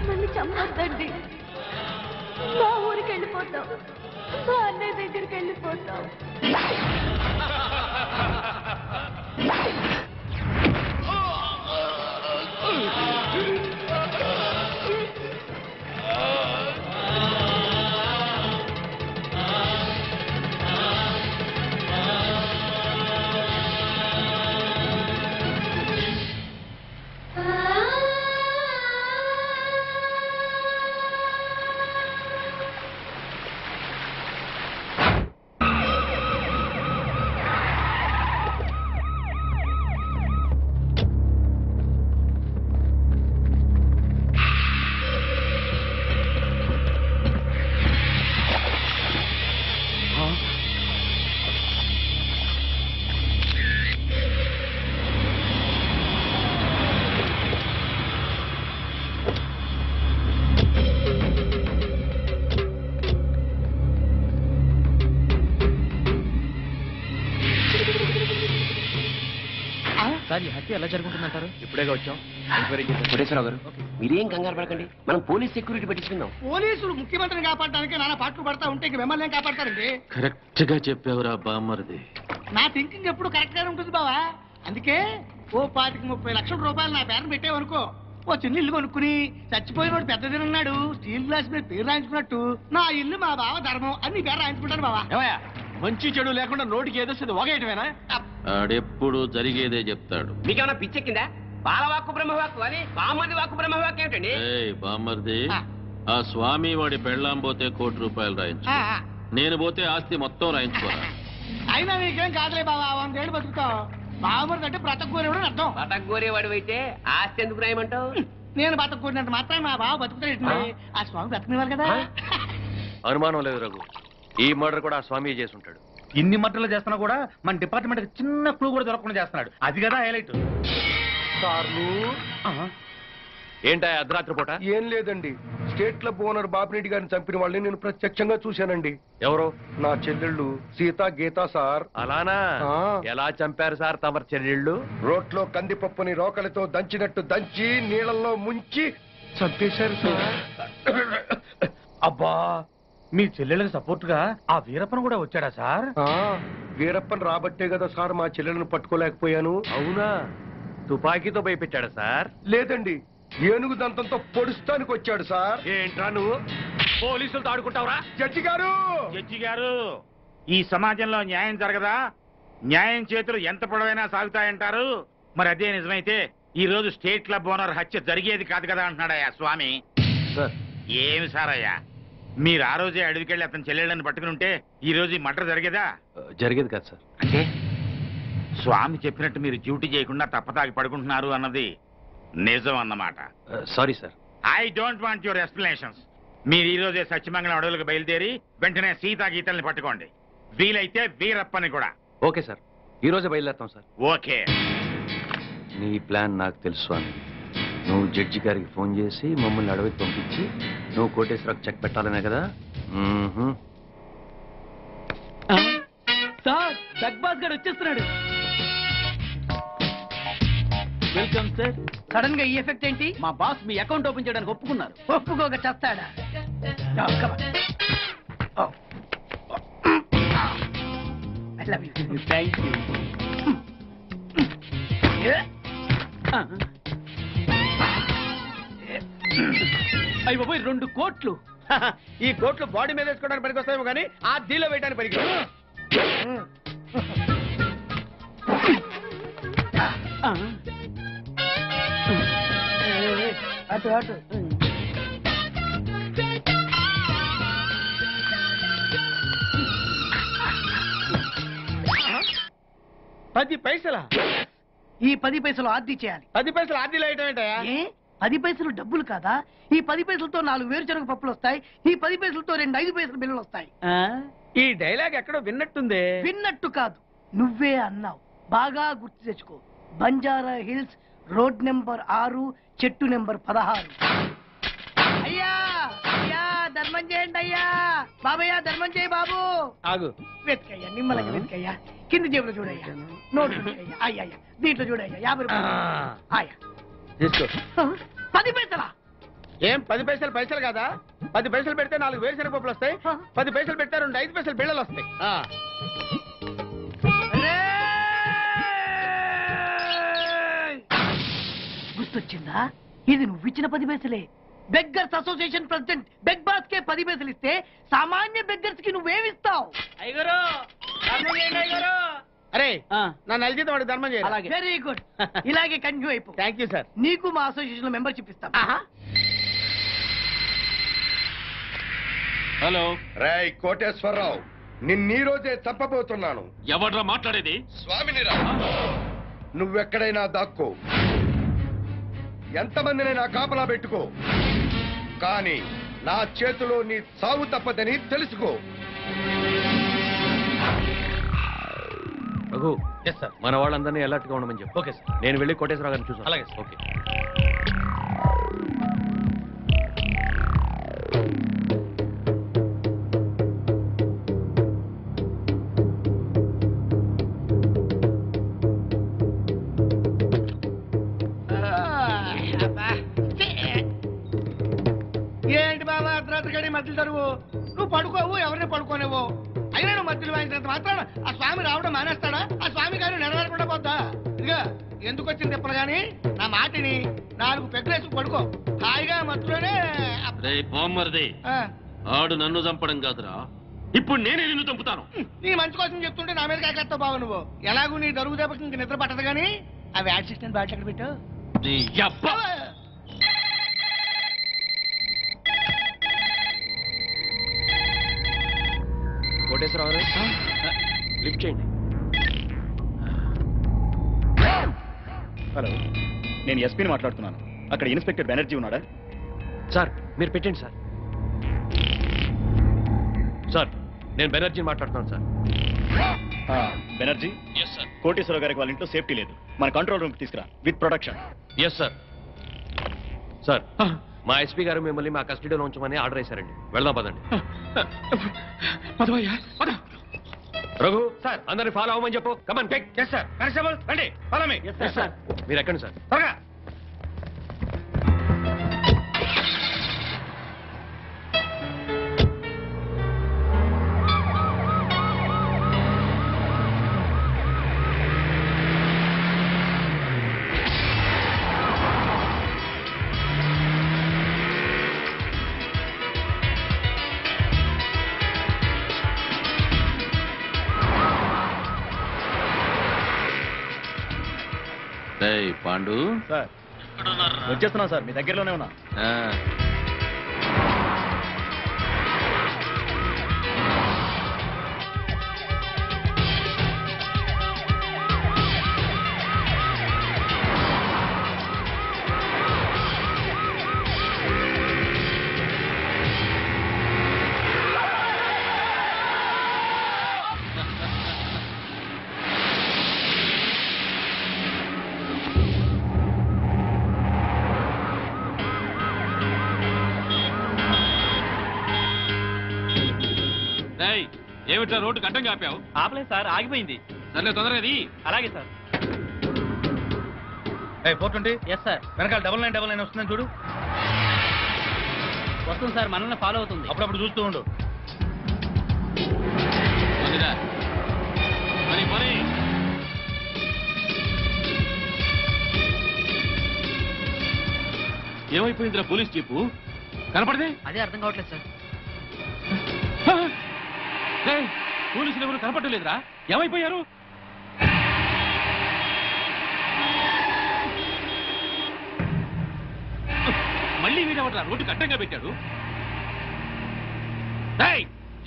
నన్ను చంపొద్దండి. మా ఊరికి వెళ్ళిపోతాం, మా అన్నయ్య దగ్గరికి వెళ్ళిపోతాం. సార్, ఈ హత్య ఎలా జరుగుతుందంటారు? ఇప్పుడేగా వచ్చాం. కోటేశ్వరరావు గారు, మీరేం కంగారు పడకండి, మనం పోలీస్ సెక్యూరిటీ పెట్టించుకుందాం. పోలీసులు ముఖ్యమంత్రిని కాపాడడానికి నానా పాటలు పడతా ఉంటే మిమ్మల్ని ఏం కాపాడతారండి? కరెక్ట్ గా చెప్పావురా బామ్మరిది. నా థింకింగ్ ఎప్పుడు కరెక్ట్ గానే ఉంటుంది బావా. అందుకే ఓ 25-30 లక్షల రూపాయలు నా పేరును పెట్టేవనుకో, ఓ చిన్న ఇల్లు కొనుక్కుని చచ్చిపోయిన వాడు పెద్ద తిన్నాడు స్టీల్ గ్లాస్ మీద పేరు రాయించుకున్నట్టు నా ఇల్లు మా బావ ధర్మం అని నీ పేరు రాయించుకుంటాను బావా. మంచి చెడు లేకుండా నోటికి ఏదో ఒకేయటమేనా? ఆడెప్పుడు జరిగేదే చెప్తాడు. మీకేమన్నా పిచ్చెక్కిందా? బాలవాక్కు బ్రహ్మవాక్కు అని బామ్మది వాక్కు బ్రహ్మవాక్కు ఏమిటండి? బామ్మరిది, ఆ స్వామి వాడి పెళ్ళాం పోతే ₹1,00,00,000 రాయించు, నేను పోతే ఆస్తి మొత్తం రాయించుకోరా. అయినా నీకేం కాదులే బావా, 100 ఏళ్ళు బతుకుతావు. బావమరిది అంటే బ్రతకూరేవాడు అర్థం. బతకగోరేవాడు అయితే ఆస్తి ఎందుకు రాయమంటావు? నేను బతకూరినంత మాత్రం మా బావ బతుకుతాడు. ఆ స్వామి బతకనివ్వాలి కదా. అనుమానం లేదు రఘు, ఈ మర్డర్ కూడా ఆ స్వామి చేసి ఉంటాడు. ఇన్ని మట్టలు చేస్తున్నా కూడా మన డిపార్ట్మెంట్ చిన్న క్లూ కూడా దొరకకుండా చేస్తున్నాడు. అది కదా హైలైట్. ఏంటా అర్ధరాత్రి పూట? ఏం లేదండి, స్టేట్ క్లబ్ ఓనర్ బాపిరెడ్డి గారిని చంపిన వాళ్ళని నేను ప్రత్యక్షంగా చూశానండి. ఎవరు? నా చెల్లెళ్ళు సీత గీత సార్. అలానా? ఎలా చంపారు సార్ తమరి చెల్లెళ్ళు? రోట్లో కందిపప్పుని రోకలితో దంచినట్టు దంచి నీళ్ళల్లో ముంచి చంపేశారు సార్. అబ్బా, మీ చెల్లెళ్ళకి సపోర్ట్ గా ఆ వీరప్పన్ కూడా వచ్చాడా సార్? వీరప్పన్ రాబట్టే కదా సార్ మా చెల్లెలను పట్టుకోలేకపోయాను. అవునా? తుపాకీతో భయపెట్టాడా సార్? లేదండి, ఏనుగు దంతంతో పొడుస్తానికి వచ్చాడు సార్. ఏంట్రా నువ్వు పోలీసులతో ఆడుకుంటావురా? జడ్జి గారు, జడ్జి గారు, ఈ సమాజంలో న్యాయం జరగదా? న్యాయం చేతులు ఎంత పొడవైనా సాగుతాయంటారు. మరి అదే నిజమైతే ఈ రోజు స్టేట్ క్లబ్ ఓనర్ హత్య జరిగేది కాదు కదా అంటున్నాడయ్యా స్వామి. సార్, ఏమి సార్ అయ్యా, మీరు ఆ రోజే అడవికెళ్ళి అతను చెల్లెళ్ళని పట్టుకుని ఉంటే ఈ రోజు ఈ మటర్ జరిగేదా? జరిగేది కాదు సార్. అంటే స్వామి చెప్పినట్టు మీరు డ్యూటీ చేయకుండా తప్పతాగి పడుకుంటున్నారు అన్నది నిజం అన్నమాట. Sorry sir. I don't want your explanations. మీరు ఈ రోజే సత్యమంగళం అడవులకు బయలుదేరి వెంటనే సీతా గీతల్ని పట్టుకోండి. వీలైతే వీరప్పని కూడా. ఓకే సార్, ఈ రోజే బయలుదేరుతాం సార్. ఓకే. నీ ప్లాన్ నాకు తెలుసు స్వామి. నువ్వు జడ్జి గారికి ఫోన్ చేసి మమ్మల్ని అడవికి పంపించి నువ్వు కోటేశ్వరకు చెక్ పెట్టాలనే కదా? సార్ జగ్బాస్ గారు వచ్చేస్తున్నాడు. Welcome sir. సడన్ గా ఈ ఎఫెక్ట్ ఏంటి? మా బాస్ మీ అకౌంట్ ఓపెన్ చేయడానికి ఒప్పుకున్నారు. ఒప్పుకోక చేస్తాడా? Thank you. అయ్యి బాబోయ్ 2 కోట్లు. ఈ కోట్లు బాడీ మీద వేసుకోవడానికి పనికి వస్తాయేమో కానీ ఆ దీలో వేయడానికి పనికి. అటు అటు 10 పైసలా? ఈ 10 పైసలు ఆర్డీ చేయాలి. 10 పైసలు ఆర్డీలు వేయటం ఏంటయ్యా? 10 పైసలు డబ్బులు కాదా? ఈ 10 పైసలతో 4 వేరుశనగ పప్పులు వస్తాయి. ఈ 10 పైసలతో 2 5 పైసల బిల్లులు వస్తాయి. ఈ డైలాగ్ ఎక్కడో విన్నట్టుంది. విన్నట్టు కాదు, నువ్వే అన్నావు. బాగా గుర్తు తెచ్చుకో. బంజారా హిల్స్, రోడ్ నెంబర్ 6, చెట్టు నెంబర్ 16. అయ్యా అయ్యా ధర్మం చేయండి అయ్యా. బాబయ్యా ధర్మం చేయి బాబు. ఆగు, వెతికయ్యా, నిమ్మలంగా వెతికయ్యా. కింది జేబులో చూడయ్యా, నోట్ చూడయ్యా. అయ్యా దీంట్లో చూడయ్యా, 50 రూపాయలు. అయ్యా తీసుకో. 10 పైసలా? ఏం 10 పైసలు పైసలు కాదా? 10 పైసలు పెడితే 4 వేరుశనగ పప్పులు వస్తాయి. 10 పైసలు పెడితే 2 5 పైసలు బిళ్ళలు వస్తాయి. గుర్తొచ్చిందా? ఇది నువ్వు ఇచ్చిన 10 పైసలే. Beggars association president beg boss కే 10 పైసలు ఇస్తే సామాన్య బెగ్గర్స్ కి నువ్వేమిస్తావు? అరే నన్ను అలిజిత వాడికి ధర్మం చేయాలి. వెరీ గుడ్, ఇలాగే కంటిన్యూ అయిపో. Thank you sir. నీకు మా అసోసియేషన్ లో మెంబర్షిప్ ఇస్తాం. హలో. రేయ్ కోటేశ్వరరావు, నిన్నీ రోజే చంపబోతున్నాను. ఎవడ్రా మాట్లాడేది? స్వామిని రా. నువ్వెక్కడైనా దాక్కో, ఎంతమందినైనా కాపలా పెట్టుకో, కానీ నా చేతిలో నీ సావు తప్పదని తెలుసుకో. రఘు, మన వాళ్ళందరినీ అలర్ట్ గా ఉండమని చెప్పు. Okay sir. నేను వెళ్ళి కోటేశ్వరరావు గారిని చూసాను. అలాగే. ఓకే. ఏంటి బాబా అర్ధరాత్రి గడి మధ్యలో తరువు? నువ్వు పడుకోవు, ఎవరిని పడుకోనేవో. అయినా నువ్వు మధ్యలో వాయించినంత మాత్రాన ఆ స్వామి రావడం మానేస్తాడా? ఆ స్వామి గారు నెరవేరకుండా పోద్దా? ఇదిగా ఎందుకు వచ్చింది తిప్పలు గాని నా మాటిని 4 పెగ్గులేసి పడుకో. హాయిగా మధ్యలోనే. బామ్మర్ది, ఆడు నన్ను చంపడం కాదురా, ఇప్పుడు నేనే నిన్ను చంపుతాను. నీ మంచి కోసం చెప్తుంటే నా మీద కాకేస్తావు బాబు నువ్వు. ఎలాగూ నీ దరుగు దెబ్బకి ఇంక నిద్ర పట్టదు గాని ఆ వ్యాట్ సిస్టమ్ బాటిల్ ఎక్కడ పెట్టు. కోటేశ్వరరావు గారు లిఫ్ట్ చేయండి. హలో, నేను ఎస్పీని మాట్లాడుతున్నాను. అక్కడ ఇన్స్పెక్టర్ బెనర్జీ ఉన్నాడా? సార్ మీరు పెట్టండి సార్. సార్ నేను బెనర్జీని మాట్లాడుతున్నాను సార్. బెనర్జీ, కోటేశ్వరరావు గారికి వాళ్ళ ఇంట్లో సేఫ్టీ లేదు. మన కంట్రోల్ రూమ్కి తీసుకురా with protection. Yes sir. Sir మా ఎస్పీ గారు మిమ్మల్ని మా కస్టడీలో ఉంచమని ఆర్డర్ వేశారండి. వెళ్దాం పదండి. రఘు సార్, అందరిని ఫాలో అవ్వమని చెప్పు. Come on pick. Yes sir. Constable రండి, ఫాలో మీ. Yes sir. మీరు ఎక్కండి సార్. త్వరగా. పాండు సార్ వచ్చేస్తున్నా సార్, మీ దగ్గరలోనే ఉన్నా. ఏమిట్రా రోడ్డు గడ్డంగా ఆపావు? ఆపలేదు సార్, ఆగిపోయింది. సర్లే తొందరగా అలాగే సార్. 420. Yes sir. వెనకాల 9999 వస్తుందని చూడు. వస్తుంది సార్, మనల్ని ఫాలో అవుతుంది. అప్పుడప్పుడు చూస్తూ ఉండు. మరి మరి ఏమైపోయిందిరా పోలీస్ జీపు? కనపడదే? అదే అర్థం కావట్లేదు సార్. పోలీసులు ఎవరు కనపడలేదురా? ఏమైపోయారు? మళ్ళీ వీడేవట్రా రోడ్డు అడ్డంగా పెట్టాడు?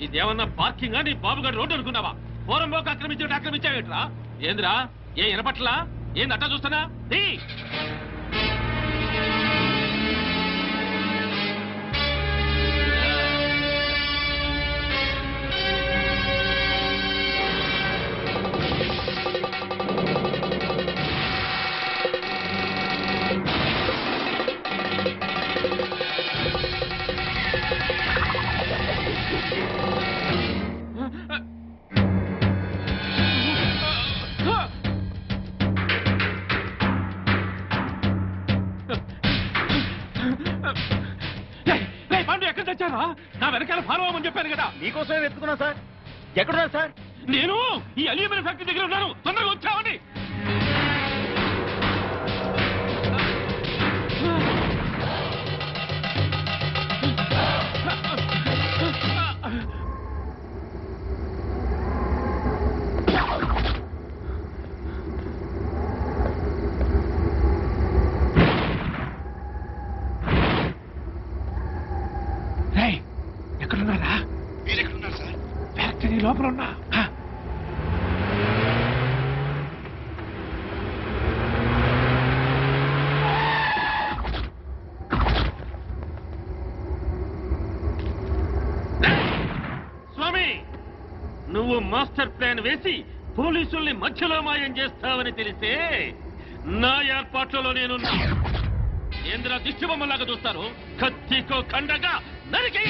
ఇదేమన్నా పార్కింగా? నీ బాబుగారు రోడ్డు అనుకున్నావా? పూరంలోకి ఆక్రమించావేట్రా? ఏందిరా? ఏ వినపట్లా? ఏంది అట్టా చూస్తున్నా? ఎక్కడ తెచ్చారా? నా వెనకాల ఫాలో అవ్వమని చెప్పాను కదా. మీకోసమే వెతుకున్నా సార్. ఎక్కడున్నారు సార్? నేను ఈ అల్యూమినియం ఫ్యాక్టరీ దగ్గర ఉన్నాను. తొందరగా వచ్చావని. ఎక్కడున్నారా? మీరెక్కడున్నారు సార్? ఫ్యాక్టరీ లోపల ఉన్నా. స్వామి, నువ్వు మాస్టర్ ప్లాన్ వేసి పోలీసుల్ని మధ్యలో మాయం చేస్తావని తెలిసే నా ఏర్పాట్లలో నేను ఏంద్రా దిష్టి బొమ్మలాగా చూస్తారు? కత్తికో ఖండగా నరికే.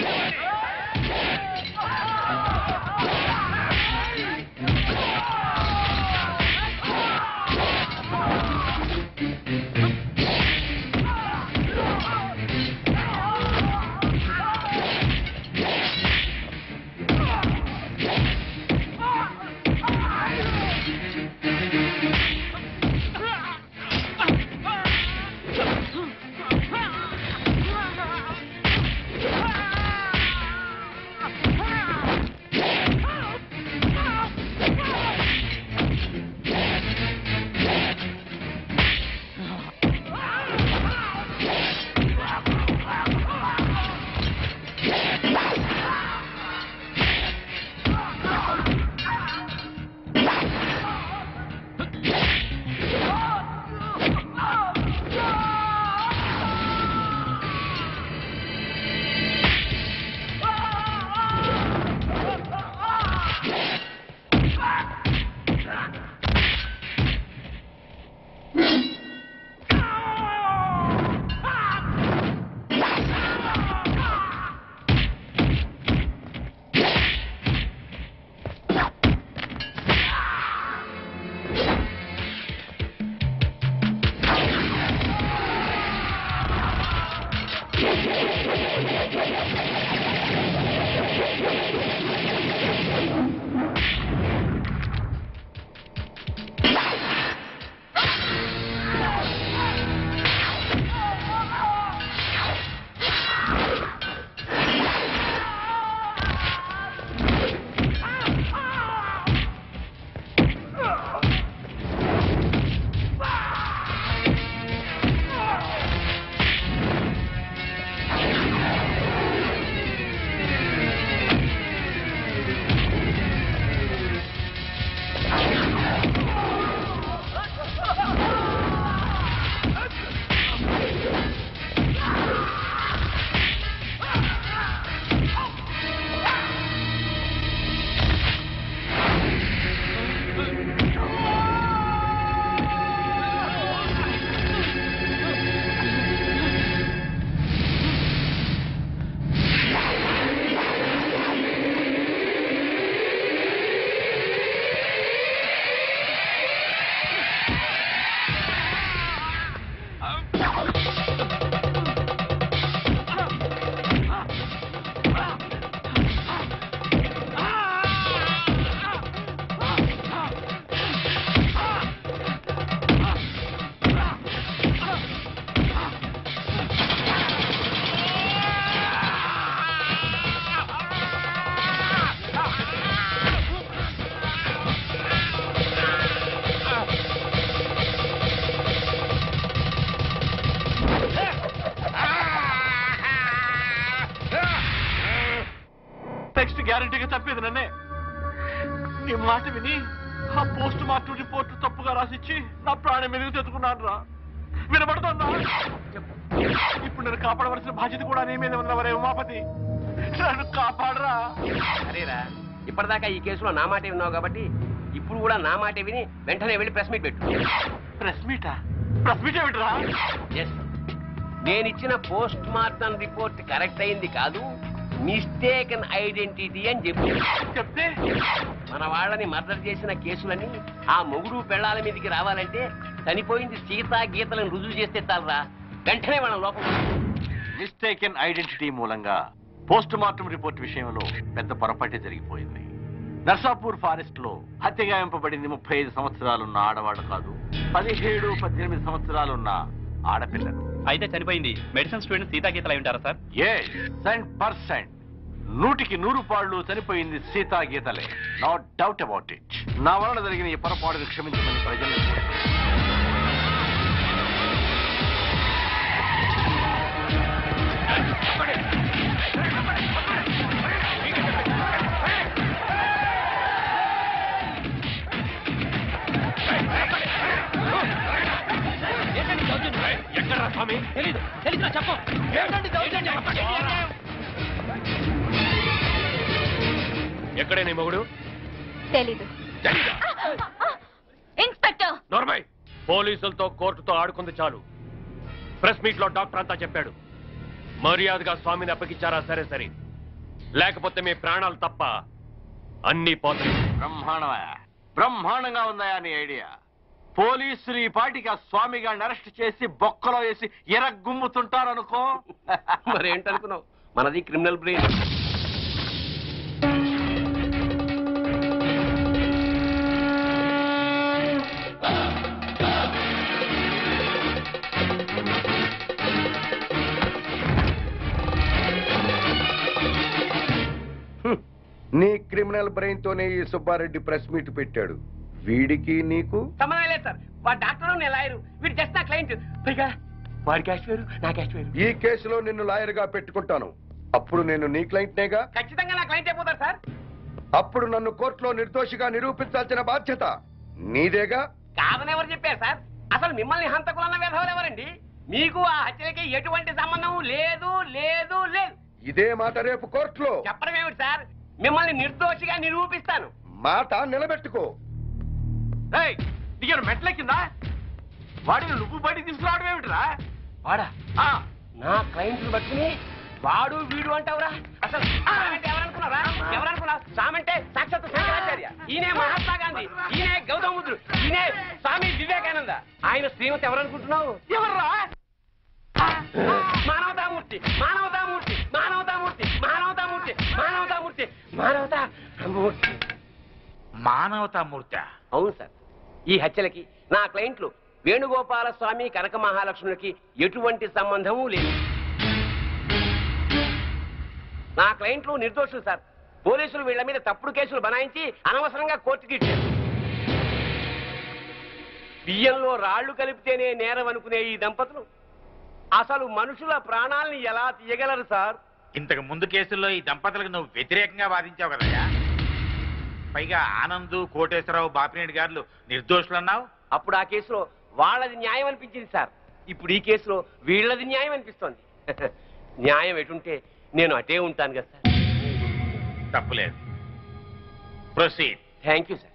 గ్యారంటీగా తప్పేది నన్నే. నీ మాట విని ఆ పోస్ట్ మార్టం రిపోర్ట్ తప్పుగా రాసిచ్చి నా ప్రాణం మీదకి తెచ్చుకున్నాను రా. వినబడుతుందా? ఇప్పుడు నేను కాపాడవలసిన బాధ్యత కూడా నీ మీద ఉన్నవరే ఉమాపతి. నన్ను కాపాడరా. సరేరా, ఇప్పటిదాకా ఈ కేసులో నా మాట విన్నావు కాబట్టి ఇప్పుడు కూడా నా మాట విని వెంటనే వెళ్ళి ప్రెస్ మీట్ పెట్టు. ప్రెస్ మీటా? ప్రెస్ మీట్ ఏమిట్రా? ఎస్, నేను ఇచ్చిన పోస్ట్ మార్టం రిపోర్ట్ కరెక్ట్ అయింది కాదు, మిస్టేకన్ ఐడెంటిటీ అని చెప్పు. చెప్తే మన వాళ్ళని మర్డర్ చేసిన కేసులని ఆ మొగుడు పెళ్ళాల మీదకి రావాలంటే చనిపోయింది సీతా గీతలను రుజువు చేస్తే చాలరా, వెంటనే వాళ్ళ లోపల. మిస్టేకెన్ ఐడెంటిటీ మూలంగా పోస్ట్ మార్టం రిపోర్ట్ విషయంలో పెద్ద పొరపాటే జరిగిపోయింది. నర్సాపూర్ ఫారెస్ట్ లో హత్యగాయింపబడింది 35 సంవత్సరాలున్న ఆడవాడు కాదు, 17-18 సంవత్సరాలున్న ఆడపిల్లలు. అయితే చనిపోయింది మెడిసిన్ స్టూడెంట్ సీతాగీతలు అయి ఉంటారా సార్? 100%, 100కి 100 చనిపోయింది సీతాగీతలే. No doubt about it. నా వలన జరిగిన ఈ పొరపాటును క్షమించమని ప్రజలను ఎక్కడ్రా స్వామి? తెలీదు చెప్పు. ఎక్కడే నీ మొగుడు? తెలీదు. ఇన్స్పెక్టర్ నోర్మై, పోలీసులతో కోర్టుతో ఆడుకుంది చాలు. ప్రెస్ మీట్ లో డాక్టర్ అంతా చెప్పాడు. మర్యాదగా స్వామిని అప్పగించారా? సరే సరే, లేకపోతే మీ ప్రాణాలు తప్ప అన్ని పోతాయి. బ్రహ్మాండంగా ఉందా నీ ఐడియా? పోలీసులు ఈ పాటికి ఆ స్వామి గారిని అరెస్ట్ చేసి బొక్కలో వేసి ఎరగుమ్ముతుంటారనుకో. మరేంటనుకున్నావు, మనది క్రిమినల్ బ్రెయిన్. నీ క్రిమినల్ బ్రెయిన్ తోనే ఈ సుబ్బారెడ్డి ప్రెస్ మీట్ పెట్టాడు. వీడికి నీకు సంబంధం లేదు సార్. వాడు డాక్టర్, నేను లాయరు, వీడు జస్ట్ నా క్లయింట్. పైగా వాడి క్యాష్ వేరు, నా క్యాష్ వేరు. ఈ కేసులో నిన్ను లాయర్ గా పెట్టుకుంటాను. అప్పుడు నేను నీ క్లయింట్నేగా. ఖచ్చితంగా నా క్లయింట్ అయిపోతారు సార్. అప్పుడు నన్ను కోర్టులో నిర్దోషిగా నిరూపించాల్సిన బాధ్యత నీదేగా. కాదని ఎవరు చెప్పారు సార్? అసలు మిమ్మల్ని హంతకులన్న వేధవులు ఎవరండి? మీకు ఆ హత్యలకి ఎటువంటి సంబంధం లేదు లేదు లేదు. ఇదే మాట రేపు కోర్టులో చెప్పడం ఏమిటి సార్? మిమ్మల్ని నిర్దోషిగా నిరూపిస్తాను. మాట నిలబెట్టుకో. దిగారు మెట్ల కింద వాడిని నువ్వు బయటికి తీసుకురావడం ఏమిటిరా? వాడా? నా క్లయింట్ పట్టుకుని వాడు వీడు అంటావురా? అసలు ఎవరనుకున్నారా? ఎవరనుకున్నావు? సామంటే సాక్షాత్ శంకరాచార్య, ఈయనే మహాత్మా గాంధీ, ఈయనే గౌతమ బుద్ధుడు, ఈయనే స్వామి వివేకానంద. ఆయన శ్రీమతి ఎవరనుకుంటున్నావు? ఎవర్రా? మానవతామూర్తి, మానవతామూర్తి, మానవతామూర్తి, మానవతామూర్తి, మానవతామూర్తి, మానవతామూర్తి. మానవతామూర్తి? అవును సార్. ఈ హత్యలకి నా క్లయింట్లు వేణుగోపాల స్వామి, కనక మహాలక్ష్ములకి ఎటువంటి సంబంధము లేదు. నా క్లయింట్లు నిర్దోషులు సార్. పోలీసులు వీళ్ల మీద తప్పుడు కేసులు బనాయించి అనవసరంగా కోర్టుకి ఇచ్చారు. బియ్యంలో రాళ్లు కలిపితేనే నేరం అనుకునే ఈ దంపతులు అసలు మనుషుల ప్రాణాలని ఎలా తీయగలరు సార్? ఇంతకు ముందు కేసుల్లో ఈ దంపతులకు నువ్వు వ్యతిరేకంగా వాదించావు కదయ్యా. పైగా ఆనంద్, కోటేశ్వరరావు, బాపినేని గారు నిర్దోషులు అన్నావు. అప్పుడు ఆ కేసులో వాళ్ళది న్యాయం అనిపించింది సార్. ఇప్పుడు ఈ కేసులో వీళ్ళది న్యాయం అనిపిస్తోంది. న్యాయం ఎటుంటే నేను అటే ఉంటాను కదా సార్. తప్పులేదు. Proceed. Thank you sir.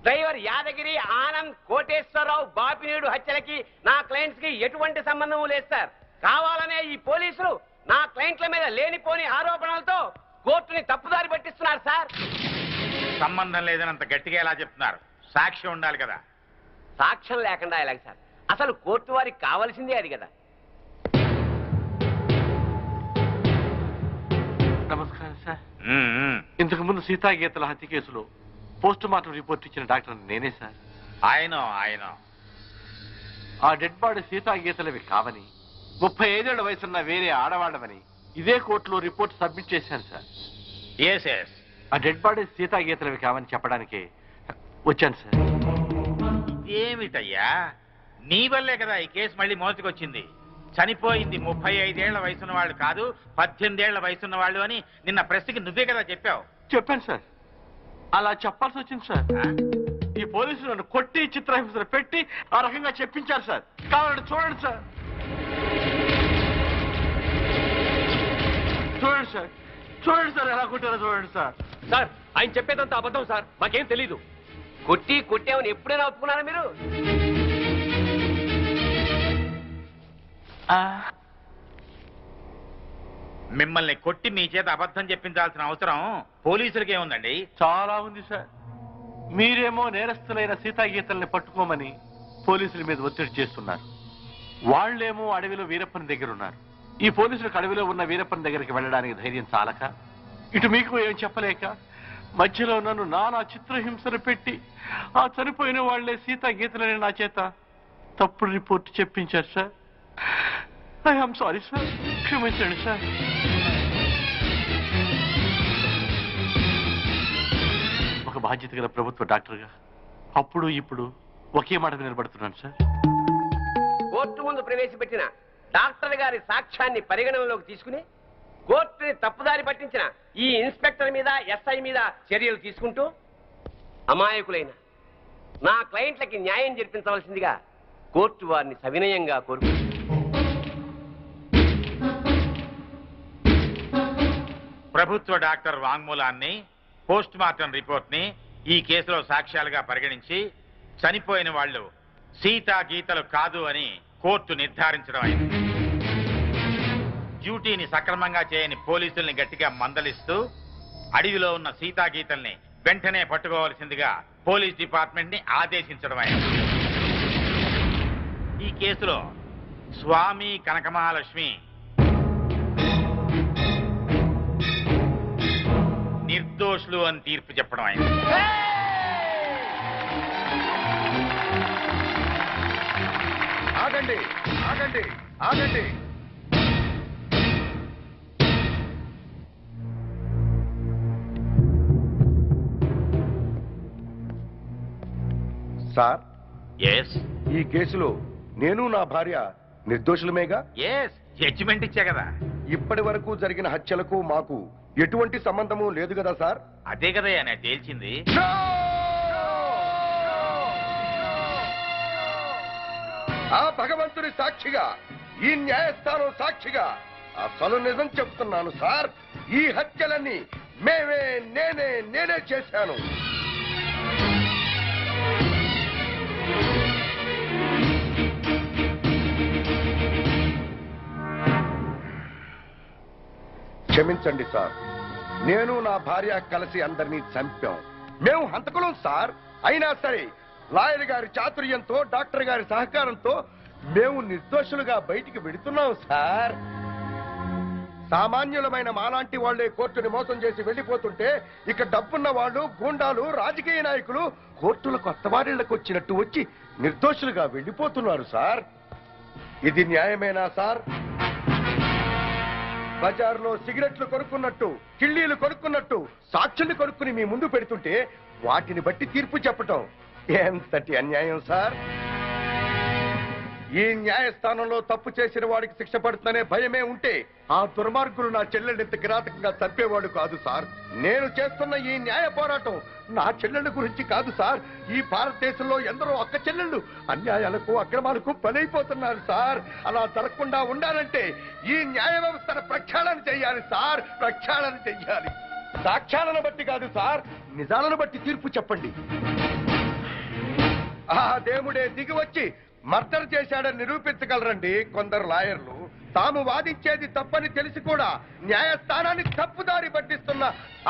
Driver Yadagiri, Anand, Koteswararao, Bapineedu హత్యలకి నా క్లయింట్స్ కి ఎటువంటి సంబంధం లేదు సార్. కావాలనే ఈ పోలీసులు నా క్లయింట్ల మీద లేనిపోని ఆరోపణలతో కోర్టుని తప్పుదారి పట్టిస్తున్నారు సార్. సంబంధం లేదని అంత గట్టిగా ఎలా చెప్తున్నారు? సాక్ష్యం ఉండాలి కదా. సాక్ష్యం లేకుండా ఎలాగ సార్? అసలు కోర్టు వారికి కావాల్సిందే అది కదా. నమస్కారం సార్. ఇంతకు ముందు సీతాగీతల హత్య కేసులో పోస్ట్ మార్టం రిపోర్ట్ ఇచ్చిన డాక్టర్ నేనే సార్. ఆయన ఆ డెడ్ బాడీ సీతాగీతలవి కావని, 35 ఏళ్ల వయసున్న వేరే ఆడవాడమని ఇదే కోర్టులో రిపోర్ట్ సబ్మిట్ చేశాను సార్. ఎస్. ఆ డెడ్ బాడీ సీతాగీతలవి కావని చెప్పడానికి వచ్చాను సార్. ఇదేమిటయ్యా, నీ వల్లే కదా ఈ కేసు మళ్ళీ మోసుకొచ్చింది. చనిపోయింది 35 ఏళ్ల వయసున్న వాళ్ళు కాదు, 18 ఏళ్ల వయసున్న వాళ్ళు అని నిన్న ప్రెస్కి నువ్వే కదా చెప్పావు. చెప్పాను సార్, అలా చెప్పాల్సి వచ్చింది సార్. ఈ పోలీసులు నన్ను కొట్టి చిత్రహింసలు పెట్టి ఆ రకంగా చెప్పించారు సార్. కావాలంటే చూడండి సార్, చూడండి సార్, చూడండి సార్, ఎలా కొట్టారో చూడండి సార్. సార్ ఆయన చెప్పేదంతా అబద్ధం సార్, మాకేం తెలీదు. కొట్టామని ఎప్పుడైనా ఒప్పుకున్నారా మీరు? మిమ్మల్ని కొట్టి మీ చేత అబద్ధం చెప్పించాల్సిన అవసరం పోలీసులకే ఉందండి. చాలా ఉంది సార్. మీరేమో నేరస్తులైన సీతాగీతల్ని పట్టుకోమని పోలీసుల మీద ఒత్తిడి చేస్తున్నారు. వాళ్లేమో అడవిలో వీరప్పని దగ్గర ఉన్నారు. ఈ పోలీసులకు అడవిలో ఉన్న వీరప్పని దగ్గరికి వెళ్ళడానికి ధైర్యం చాలక, ఇటు మీకు ఏం చెప్పలేక, మధ్యలో నన్ను నానా చిత్రహింసలు పెట్టి ఆ చనిపోయిన వాళ్లే సీతాగీతలని నా చేత తప్పుడు రిపోర్ట్ చెప్పించారు సార్. ఐఎమ్ సారీ సార్, క్షమించండి సార్. ఒక బాధ్యత గల ప్రభుత్వ డాక్టర్గా అప్పుడు ఇప్పుడు ఒకే మాట నిలబడుతున్నాను సార్. కోర్టు ముందు ప్రవేశపెట్టిన డాక్టర్ గారి సాక్ష్యాన్ని పరిగణనలోకి తీసుకుని కోర్టుని తప్పుదారి పట్టించిన ఈ ఇన్స్పెక్టర్ మీద, ఎస్ఐ మీద చర్యలు తీసుకుంటూ అమాయకులైన నా క్లయింట్లకి న్యాయం జరిపించవలసిందిగా కోర్టు వారిని సవినయంగా కోరుకుంటుంది. ప్రభుత్వ డాక్టర్ వాంగ్మూలాన్ని, పోస్ట్ మార్టం రిపోర్ట్ ని ఈ కేసులో సాక్ష్యాలుగా పరిగణించి చనిపోయిన వాళ్ళు సీతా గీతలు కాదు అని కోర్టు నిర్ధారించడం అయింది. డ్యూటీని సక్రమంగా చేయని పోలీసుల్ని గట్టిగా మందలిస్తూ అడవిలో ఉన్న సీతా గీతల్ని వెంటనే పట్టుకోవాల్సిందిగా పోలీస్ డిపార్ట్మెంట్ ని ఆదేశించడం అయింది. ఈ కేసులో స్వామి కనకమహాలక్ష్మి నిర్దోషులు అని తీర్పు చెప్పడం అయింది. ఆగండి, ఆగండి, ఆగండి. సార్, ఎస్ ఈ కేసులో నేను నా భార్య నిర్దోషులమేగా? ఎస్, జడ్జిమెంట్ ఇచ్చా కదా. ఇప్పటి వరకు జరిగిన హత్యలకు మాకు ఎటువంటి సంబంధము లేదు కదా సార్? అదే కదా నేను తేల్చింది. ఆ భగవంతుని సాక్షిగా, ఈ న్యాయస్థానం సాక్షిగా అసలు నిజం చెప్తున్నాను సార్. ఈ హత్యలన్నీ నేనే చేశాను. క్షమించండి సార్, నేను నా భార్య కలిసి అందరినీ చంపాం. మేము హంతకులం సార్. అయినా సరే లాయర్ గారి చాతుర్యంతో, డాక్టర్ గారి సహకారంతో మేము నిర్దోషులుగా బయటికి వెడుతున్నాం సార్. సామాన్యులమైన మాలాంటి వాళ్లే కోర్టుని మోసం చేసి వెళ్లిపోతుంటే ఇక డబ్బున్న వాళ్ళు, గూండాలు, రాజకీయ నాయకులు కోర్టులకు అత్తవారిళ్లకు వచ్చినట్టు వచ్చి నిర్దోషులుగా వెళ్లిపోతున్నారు సార్. ఇది న్యాయమేనా సార్? బజార్లో సిగరెట్లు కొనుక్కున్నట్టు, కిళ్ళీలు కొనుక్కున్నట్టు సాక్షుల్ని కొనుక్కుని మీ ముందు పెడుతుంటే వాటిని బట్టి తీర్పు చెప్పటం ఎంతటి అన్యాయం సార్. ఈ న్యాయస్థానంలో తప్పు చేసిన వాడికి శిక్ష పడుతుందనే భయమే ఉంటే ఆ దుర్మార్గులు నా చెల్లెల్ని ఇంత కిరాతకంగా చంపేవాడు కాదు సార్. నేను చేస్తున్న ఈ న్యాయ పోరాటం నా చెల్లెళ్ళ గురించి కాదు సార్. ఈ భారతదేశంలో ఎందరో అక్క చెల్లెళ్ళు అన్యాయాలకు, అక్రమాలకు బలైపోతున్నారు సార్. అలా జరగకుండా ఉండాలంటే ఈ న్యాయ వ్యవస్థను ప్రక్షాళన చెయ్యాలి సార్, ప్రక్షాళన చెయ్యాలి. సాక్ష్యాలను బట్టి కాదు సార్, నిజాలను బట్టి తీర్పు చెప్పండి. ఆ దేవుడే దిగి వచ్చి మర్డర్ చేశాడని నిరూపించగలరండి కొందరు లాయర్లు. తాము వాదించేది తప్పని తెలిసి కూడా న్యాయస్థానాన్ని తప్పుదారి పట్టిస్తున్న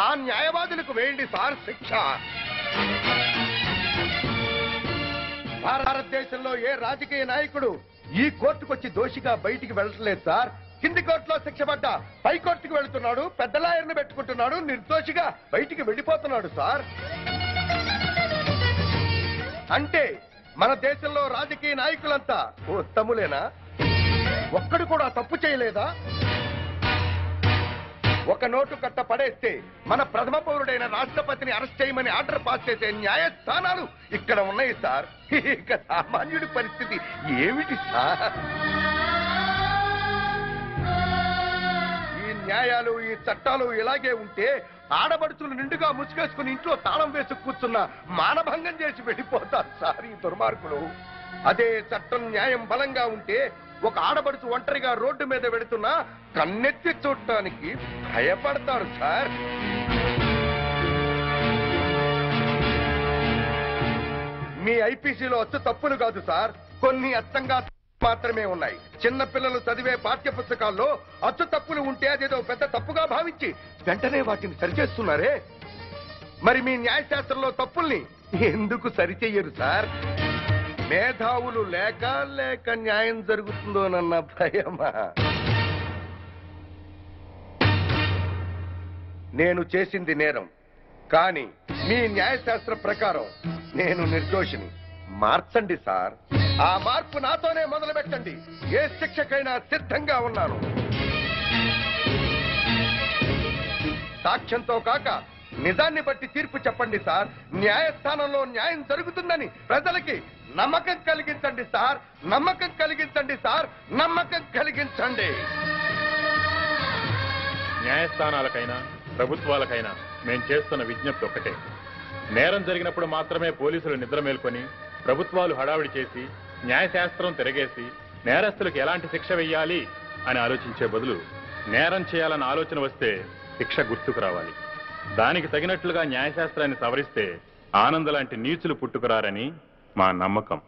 ఆ న్యాయవాదులకు వేయండి సార్ శిక్ష. భారతదేశంలో ఏ రాజకీయ నాయకుడు ఈ కోర్టుకొచ్చి దోషిగా బయటికి వెళ్ళట్లేదు సార్. కింది కోర్టులో శిక్ష పడ్డ పై కోర్టుకు వెళుతున్నాడు, పెద్ద లాయర్ని పెట్టుకుంటున్నాడు, నిర్దోషిగా బయటికి వెళ్ళిపోతున్నాడు సార్. అంటే మన దేశంలో రాజకీయ నాయకులంతా ఉత్తములేనా? ఒక్కడు కూడా తప్పు చేయలేదా? ఒక నోటు కట్ట పడేస్తే మన ప్రథమ పౌరుడైన రాష్ట్రపతిని అరెస్ట్ చేయమని ఆర్డర్ పాస్ చేసే న్యాయస్థానాలు ఇక్కడ ఉన్నాయి సార్. ఇక సామాన్యుడి పరిస్థితి ఏమిటి సార్? ఈ న్యాయాలు, ఈ చట్టాలు ఇలాగే ఉంటే ఆడబడుచులు నిండుగా ముసుగేసుకుని ఇంట్లో తాళం వేసి కూర్చున్న మానభంగం చేసి వెళ్ళిపోతారు సార్ ఈ దుర్మార్గులు. అదే చట్టం న్యాయం బలంగా ఉంటే ఒక ఆడబడుచు ఒంటరిగా రోడ్డు మీద వెళుతున్నా కన్నెత్తి చూడటానికి భయపడతారు సార్. మీ ఐపీసీలో అచ్చు తప్పులు కాదు సార్, కొన్ని అచ్చంగా మాత్రమే ఉన్నాయి. చిన్న పిల్లలు చదివే పాఠ్య పుస్తకాల్లో అచ్చు తప్పులు ఉంటే అదేదో పెద్ద తప్పుగా భావించి వెంటనే వాటిని సరిచేస్తున్నారే. మరి మీ న్యాయశాస్త్రంలో తప్పుల్ని ఎందుకు సరిచెయ్యరు సార్? మేధావులు లేక లేక న్యాయం జరుగుతుందోనన్న భయమా? నేను చేసింది నేరం, కానీ మీ న్యాయశాస్త్ర ప్రకారం నేను నిర్దోషిని. మార్చండి సార్. ఆ మార్పు నాతోనే మొదలు పెట్టండి. ఏ శిక్షకైనా సిద్ధంగా ఉన్నాను. సాక్ష్యంతో కాక నిజాన్ని బట్టి తీర్పు చెప్పండి సార్. న్యాయస్థానంలో న్యాయం జరుగుతుందని ప్రజలకి నమ్మకం కలిగించండి సార్. నమ్మకం కలిగించండి సార్. నమ్మకం కలిగించండి. న్యాయస్థానాలకైనా ప్రభుత్వాలకైనా మేము చేస్తున్న విజ్ఞప్తి ఒక్కటే. నేరం జరిగినప్పుడు మాత్రమే పోలీసులు నిద్ర మేల్కొని, ప్రభుత్వాలు హడావిడి చేసి, న్యాయశాస్త్రం తిరగేసి నేరస్తులకు ఎలాంటి శిక్ష వెయ్యాలి అని ఆలోచించే బదులు నేరం చేయాలన్న ఆలోచన వస్తే శిక్ష గుర్తుకు రావాలి. దానికి తగినట్లుగా న్యాయశాస్త్రాన్ని సవరిస్తే ఆనంద్ లాంటి నీచులు పుట్టుకురారని మా నమ్మకం.